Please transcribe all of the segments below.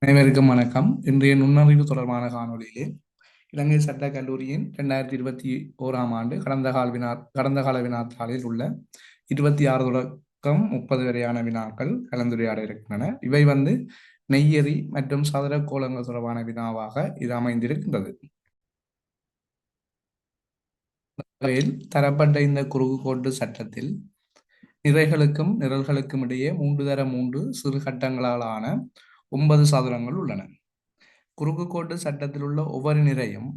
அனைவருக்கும் வணக்கம். இன்றைய நுண்ணறிவு தொடர்பான காணொளியிலே இலங்கை சட்ட கல்லூரியின் 2021 ஆண்டு கடந்த கால வினாத்தாளில் உள்ள 26 தொடக்கம் 30 வரையான வினாக்கள் கலந்துரையாட இருக்கின்றன. இவை நெய்யறி மற்றும் சதுர கோலங்கள் தொடர்பான வினாவாக இது அமைந்திருக்கின்றது. தரப்பட்ட இந்த குறுக்கு கோட்டு சட்டத்தில் நிறைகளுக்கும் நிரல்களுக்கும் இடையே 3 சிறு கட்டங்களாலான 9 சாதனங்கள் உள்ளன. குறுக்கு கோட்டு சட்டத்தில் உள்ள ஒவ்வொரு நிரலும்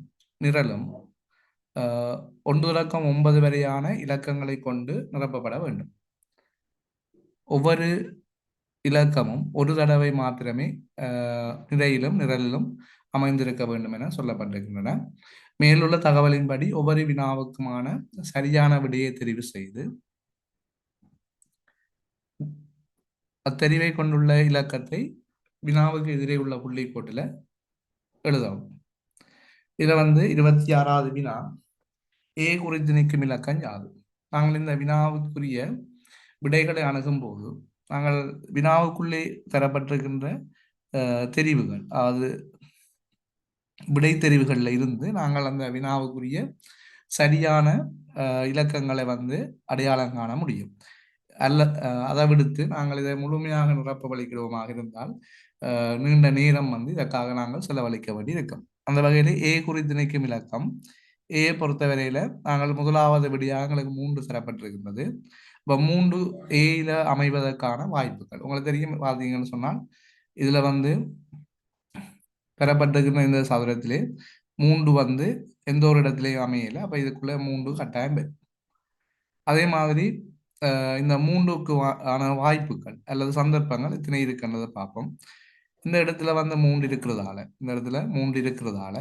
1 தொடக்கம் 9 வரையான இலக்கங்களை கொண்டு நிரப்பப்பட வேண்டும். ஒவ்வொரு இலக்கமும் ஒரு தடவை மாத்திரமே நிரலிலும் அமைந்திருக்க வேண்டும் என சொல்லப்பட்டிருக்கின்றன. மேலுள்ள தகவலின்படி ஒவ்வொரு வினாவுக்குமான சரியான விடையை தெரிவு செய்து அத்தெரிவை கொண்டுள்ள இலக்கத்தை வினாவுக்கு எதிரே உள்ள புள்ளிக்கோட்டில் எழுதவும். இதுல 26வது வினா, ஏ குறித்து நிற்கும் இலக்கம் யாது? நாங்கள் இந்த வினாவுக்குரிய விடைகளை அணுகும் போது நாங்கள் வினாவுக்குள்ளே தரப்பட்டிருக்கின்ற தெரிவுகள், அதாவது விடை தெரிவுகளில் இருந்து நாங்கள் அந்த வினாவுக்குரிய சரியான இலக்கங்களை அடையாளம் காண முடியும். அதை விடுத்து நாங்கள் இதை முழுமையாக நிரப்பவழிக்கிறோமாக இருந்தால் நீண்ட நேரம் இதற்காக நாங்கள் செலவழிக்க வேண்டி இருக்கும். அந்த வகையில் ஏ குறித்து நிற்கும் இலக்கம் ஏ பொறுத்தவரையில நாங்கள் முதலாவது விடியாக எங்களுக்கு 3 தரப்பட்டிருக்கின்றது. இப்போ 3 ஏல அமைவதற்கான வாய்ப்புகள் உங்களுக்கு தெரியும். பார்த்தீங்கன்னு சொன்னால் இதுல பெறப்பட்டிருக்கின்ற இந்த சதுரத்திலே 3 எந்த ஒரு இடத்திலையும் அமையல. அப்ப இதுக்குள்ள 3 கட்டாயம் பெறும். அதே மாதிரி இந்த 3க்கு ஆன வாய்ப்புகள் அல்லது சந்தர்ப்பங்கள் இத்தனை இருக்கின்றதை பார்ப்போம். இந்த இடத்துல 3 இருக்கிறதால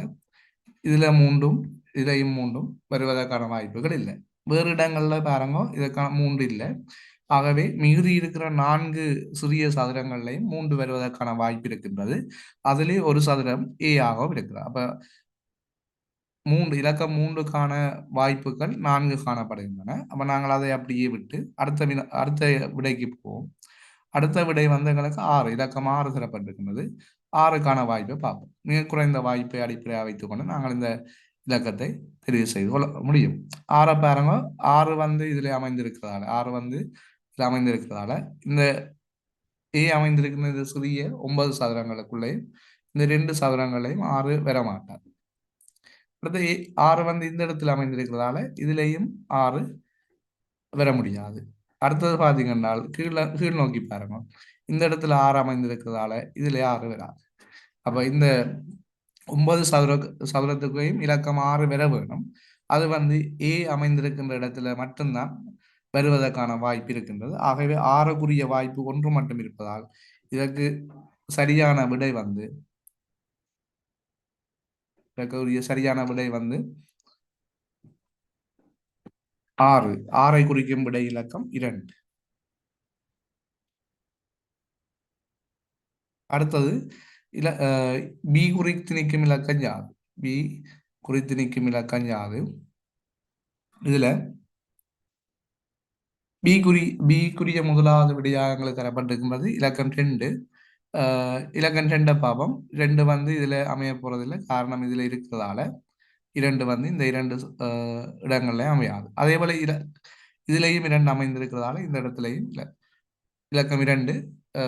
இதுல 3ம் இதையும் 3ம் வருவதற்கான வாய்ப்புகள் இல்லை. வேறு இடங்கள்ல பாருங்க இதற்கான 3 இல்லை. ஆகவே மிகுதி இருக்கிற 4 சிறிய சதுரங்கள்லையும் 3 வருவதற்கான வாய்ப்பு இருக்கின்றது. அதிலே ஒரு சதுரம் ஏ ஆகவும் இருக்கிறது. அப்ப இலக்கம் 3க்கான வாய்ப்புகள் 4 காணப்படுகின்றன. அப்ப நாங்கள் அதை அப்படியே விட்டு அடுத்த விடைக்கு போவோம். அடுத்த விடை எங்களுக்கு 6, இலக்கம் 6 தரப்பட்டிருக்கின்றது. 6க்கான வாய்ப்பை பார்ப்போம். மிக குறைந்த வாய்ப்பை அடிப்படையாக வைத்துக்கொண்டு நாங்கள் இந்த இலக்கத்தை தெரிவு செய்து கொள்ள முடியும். 6 பாருங்க, 6 இதுல அமைந்திருக்கிறதால 6 இதுல அமைந்திருக்கிறதால இந்த ஏ அமைந்திருக்கிற இந்த சிறிய 9 சதுரங்களுக்குள்ளே இந்த 2 சதுரங்களையும் 6 வர மாட்டார். அடுத்து 6 இந்த இடத்துல அமைந்திருக்கிறதால இதுலேயும் 6 வர முடியாது. அடுத்தது பார்த்தீங்கன்னா கீழ் நோக்கி பாருங்க, இந்த இடத்துல 6 அமைந்திருக்கிறதால இதுல 6 வராது. அப்ப இந்த 9 சதுரத்துக்கையும் இலக்கம் 6 வர வேணும். அது ஏ அமைந்திருக்கின்ற இடத்துல மட்டும்தான் வருவதற்கான வாய்ப்பு இருக்கின்றது. ஆகவே 6க்குரிய வாய்ப்பு 1 மட்டும் இருப்பதால் இதற்கு சரியான விடை சரியான விடை 6. 6ஐ குறிக்கும் விடை இலக்கம் 2. அடுத்தது பி குறித்து நிற்கும் இலக்கம் யாது? பி குறித்து நிற்கும் இலக்கம் யாது? இதுல பிக்குரிய முதலாவது விடையாக எங்களுக்கு தரப்பட்டிருக்கின்றது இலக்கம் 2. இலக்கம் 2 பாவம் 2 இதுல அமைய போறதில்லை. காரணம் இதுல இருக்கிறதால 2 இந்த 2 இடங்கள்ல அமையாது. அதே போல இதுலையும் 2 அமைந்திருக்கிறதால இந்த இடத்துலையும் இலக்கம் 2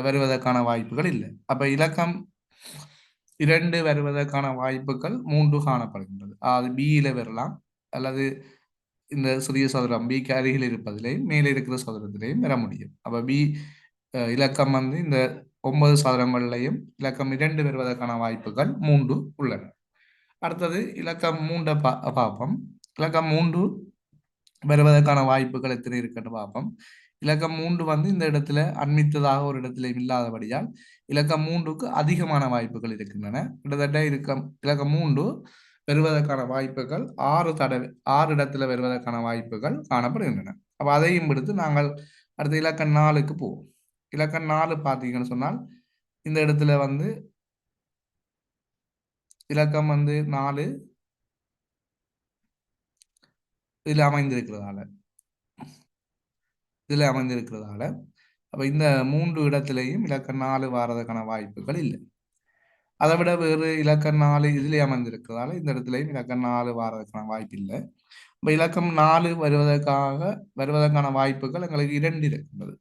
வருவதற்கான வாய்ப்புகள் இல்லை. அப்ப இலக்கம் 2 வருவதற்கான வாய்ப்புகள் 3 காணப்படுகின்றது. அது பியில வரலாம் அல்லது இந்த சிறிய சதுரம் பிக்கு அருகில் இருப்பதிலேயும் மேலே இருக்கிற சதுரத்திலையும் வர முடியும். அப்ப பி இலக்கம் இந்த 9 சதுரங்கள்லையும் இலக்கம் 2 வருவதற்கான வாய்ப்புகள் 3 உள்ளன. அடுத்தது இலக்கம் 3 பார்ப்போம். இலக்கம் 3 வருவதற்கான வாய்ப்புகள் எத்தனை இருக்குன்னு பார்ப்போம். இலக்கம் 3 இந்த இடத்துல அண்மித்ததாக ஒரு இடத்துல இல்லாதபடியால் இலக்கம் 3க்கு அதிகமான வாய்ப்புகள் இருக்கின்றன. கிட்டத்தட்ட இலக்கம் 3 வருவதற்கான வாய்ப்புகள் 6 இடத்துல வருவதற்கான வாய்ப்புகள் காணப்படுகின்றன. அப்ப அதையும் விடுத்து நாங்கள் அடுத்த இலக்கம் 4க்கு போவோம். இலக்கம் 4 பார்த்தீங்கன்னு சொன்னால் இந்த இடத்துல இலக்கம் 4 இதுல அமைந்திருக்கிறதால அப்ப இந்த 3 இடத்திலையும் இலக்கம் 4 வாரதுக்கான வாய்ப்புகள் இல்லை. அதை விட வேறு இலக்கம் 4 இதிலே அமர்ந்திருக்கிறதால இந்த இடத்துலையும் இலக்கம் 4 வாரதுக்கான வாய்ப்பு இல்லை. இப்போ இலக்கம் 4 வருவதற்கான வாய்ப்புகள் எங்களுக்கு 2 இருக்கின்றது.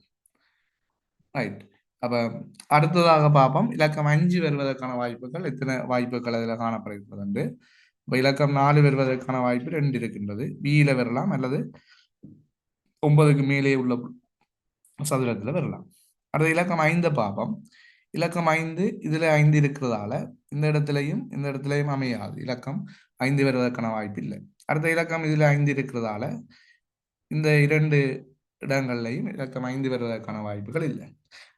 ரைட். அப்ப அடுத்ததாக பார்ப்போம், இலக்கம் 5 வருவதற்கான வாய்ப்புகள் எத்தனை வாய்ப்புகள் அதில் காணப்படுகிறது. இப்போ இலக்கம் 4 வருவதற்கான வாய்ப்பு 2 இருக்கின்றது. பியில வரலாம் அல்லது 9க்கு மேலே உள்ள சதுரத்தில் வரலாம். அடுத்த இலக்கம் 5 பார்ப்போம். இலக்கம் 5 இதுல 5 இருக்கிறதால இந்த இடத்துலையும் அமையாது. இலக்கம் 5 வருவதற்கான வாய்ப்பு இல்லை. அடுத்த இலக்கம் இதுல 5 இருக்கிறதால இந்த 2 இடங்கள்லையும் இலக்கம் 5 வருவதற்கான வாய்ப்புகள் இல்லை.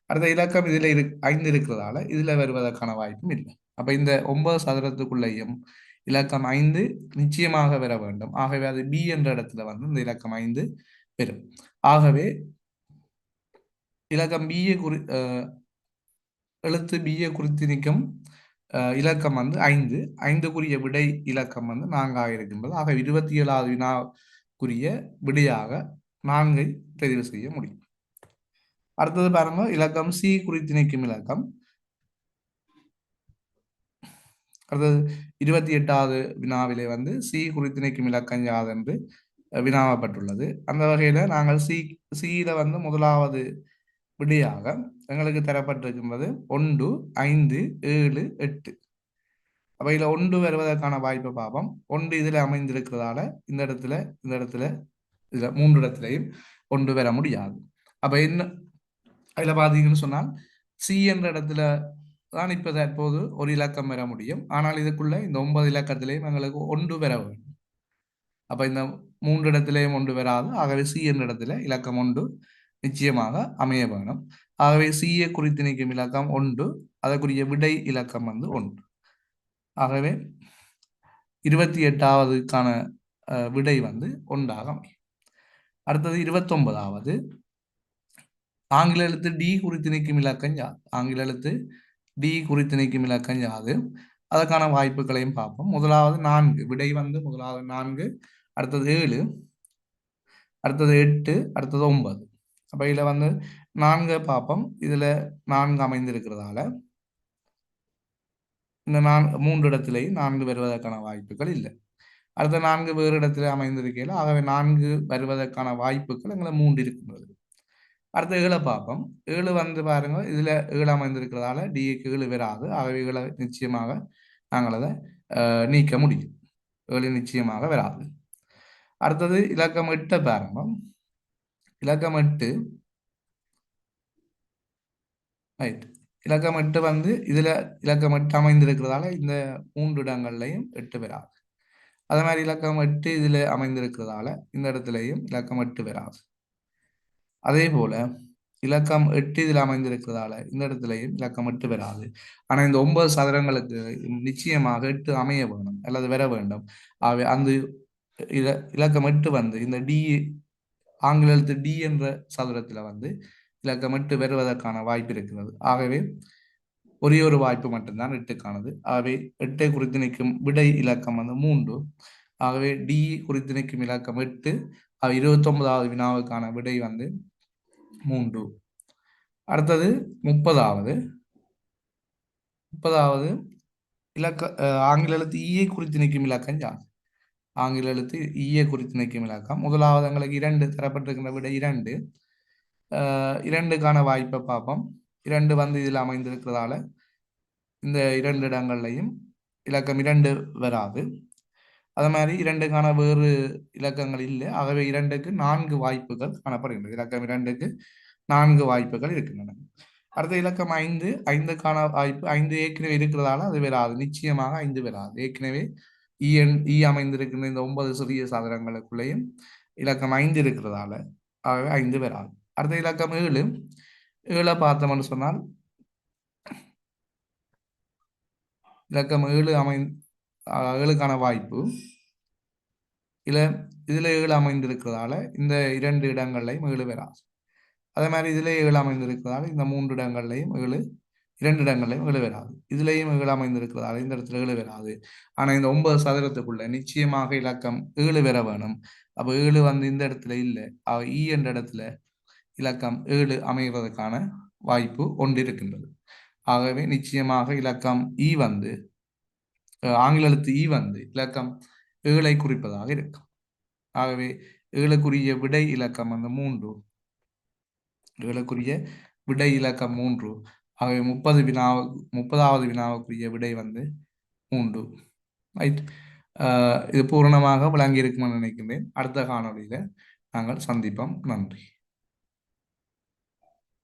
அடுத்த இலக்கம் இதுல 5 இருக்கிறதால இதுல வருவதற்கான வாய்ப்பும் இல்லை. அப்ப இந்த 9 சதுரத்துக்குள்ளேயும் இலக்கம் 5 நிச்சயமாக வர வேண்டும். ஆகவே அது பி என்ற இடத்துல வந்து இந்த இலக்கம் 5 பெறும். ஆகவே இலக்கம் பிஏ எழுத்து பிஏ குறித்து நிற்கும் இலக்கம் வந்து 5. 5க்குரிய விடை இலக்கம் வந்து 4ஆக இருக்கின்றது. ஆக 27வது வினாக்குரிய விடையாக 4ஐ தெரிவு செய்ய முடியும். அடுத்தது பாருங்க, இலக்கம் சி குறித்து நிற்கும் இலக்கம். அடுத்தது 28வது வினாவிலே வந்து சி குறித்து நிற்கும் இலக்கம் யாது என்று வினாவப்பட்டுள்ளது. அந்த வகையில நாங்கள் சியில வந்து முதலாவது விடையாக எங்களுக்கு தரப்பட்டிருக்கின்றது 1, 5, 7, 8. அப்ப இதுல 1 வருவதற்கான வாய்ப்பை பார்ப்போம். 1 இதுல அமைந்திருக்கிறதால இந்த இடத்துல இதுல 3 இடத்திலையும் 1 வர முடியாது. அப்ப என்ன அதுல பாத்தீங்கன்னு சொன்னால் சி என்ற இடத்துல தான் இப்ப தற்போது ஒரு இலக்கம் வர முடியும். ஆனால் இதுக்குள்ள இந்த 9 இலக்கத்திலையும் எங்களுக்கு 1 வர வேண்டும். அப்ப இந்த 3 இடத்திலையும் 1 வராது. ஆகவே சி என்ற இடத்துல இலக்கம் 1 நிச்சயமாக அமைய வேணும். ஆகவே சிஏ குறித்து நிற்கும் இலக்கம் 1, அதற்குரிய விடை இலக்கம் வந்து 1. ஆகவே 28வதுக்கான விடை வந்து 1ஆக அமையும். அடுத்தது 29வது ஆங்கில எழுத்து டி குறித்து நிற்கும் இலக்கம் யாது? ஆங்கில எழுத்து டி குறித்து நிற்கும் இலக்கம் யாது? அதற்கான வாய்ப்புகளையும் பார்ப்போம். முதலாவது 4, விடை வந்து முதலாவது 4, அடுத்தது 7, அடுத்தது 8, அடுத்தது 9. அப்ப இதுல வந்து 4 பார்ப்போம். இதுல 4 அமைந்திருக்கிறதால இந்த 3 இடத்திலேயும் 4 வருவதற்கான வாய்ப்புகள் இல்லை. அடுத்த 4 வேறு இடத்துல அமைந்திருக்கையில் ஆகவே 4 வருவதற்கான வாய்ப்புகள் எங்களை 3 இருக்கின்றது. அடுத்த 7 பார்ப்போம். 7 வந்து பாருங்க, இதுல 7 அமைந்திருக்கிறதால டிக்கு 7 வராது. ஆகவே 7 நிச்சயமாக நாங்கள் அதை நீக்க முடியும். 7 நிச்சயமாக வராது. அடுத்தது இலக்கம் 8 பாருங்க. இலக்கம் 8 ரைட். இலக்கம் 8 வந்து இதுல இலக்கம் 8 அமைந்திருக்கிறதால இந்த 3 இடங்கள்லையும் 8 வராது. அதே மாதிரி இலக்கம் 8 இதுல அமைந்திருக்கிறதால இந்த இடத்துலையும் இலக்கம் 8 வராது. அதே போல இலக்கம் 8 இதுல அமைந்திருக்கிறதால இந்த இடத்துலையும் இலக்கம் 8 வராது. ஆனா இந்த 9 சதுரங்களுக்கு நிச்சயமாக 8 அமைய வேணும் அல்லது வர வேண்டும். ஆகவே அந்த இலக்கம் 8 வந்து இந்த டி ஆங்கில எழுத்து டி என்ற சதுரத்துல வந்து இலக்கம் 8 வருவதற்கான வாய்ப்பு இருக்கிறது. ஆகவே ஒரே ஒரு வாய்ப்பு மட்டும்தான் 8க்கானது. ஆகவே 8 குறித்து நிற்கும் விடை இலக்கம் வந்து 3. ஆகவே டி குறித்து நிற்கும் இலக்கம் 8. 29வது வினாவுக்கான விடை வந்து 3. அடுத்தது 30வது இலக்க ஆங்கில எழுத்து ஈயை குறித்து நிற்கும் இலக்கம் யாது? ஆங்கில எழுத்து ஈயை குறித்து நிற்கும் இலக்கம் முதலாவது எங்களுக்கு 2 தரப்பட்டிருக்கின்ற விடை 2. 2க்கான வாய்ப்பை பார்ப்போம். 2 வந்து இதில் அமைந்திருக்கிறதால இந்த 2 இடங்கள்லையும் இலக்கம் 2 வராது. அது மாதிரி 2க்கான வேறு இலக்கங்கள் இல்லை. ஆகவே 2க்கு 4 வாய்ப்புகள் காணப்படுகின்றது. இலக்கம் 2க்கு 4 வாய்ப்புகள் இருக்கின்றன. அடுத்த இலக்கம் 5. 5க்கான வாய்ப்பு 5 ஏற்கனவே இருக்கிறதால அது வராது. நிச்சயமாக 5 வராது. ஏற்கனவே ஈ அமைந்திருக்கின்ற இந்த 9 சிறிய சாதனங்களுக்குள்ளேயும் இலக்கம் 5 இருக்கிறதால ஆகவே 5 வராது. அடுத்த இலக்கம் 7. 7 பார்த்தோம்னு சொன்னால் இலக்கம் 7 7க்கான வாய்ப்பு இதுல 7 அமைந்திருக்கிறதால இந்த 2 இடங்கள்லையும் 7 வராது. அதே மாதிரி இதுல 7 அமைந்திருக்கிறதால இந்த 3 இடங்கள்லையும் 7, 2 இடங்கள்லையும் 7 வராது. இதுலேயும் 7 அமைந்திருக்கிறதால இந்த இடத்துல 7 வராது. ஆனா இந்த 9 சதுரத்துக்குள்ள நிச்சயமாக இலக்கம் 7 வர வேணும். அப்ப 7 வந்து இந்த இடத்துல இல்லை. ஈ என்ற இடத்துல இலக்கம் 7 அமைவதற்கான வாய்ப்பு 1 இருக்கின்றது. ஆகவே நிச்சயமாக இலக்கம் ஈ வந்து ஆங்கில எழுத்து ஈ வந்து இலக்கம் 7ஐ குறிப்பதாக இருக்கும். ஆகவே 7க்குரிய விடை இலக்கம் வந்து 3. 7க்குரிய விடை இலக்கம் 3. ஆகவே 30வது வினாவுக்குரிய விடை வந்து 3. ரைட். இது பூரணமாக விளங்கி இருக்குமென்னு நினைக்கின்றேன். அடுத்த காணொளியில நாங்கள் சந்திப்போம். நன்றி.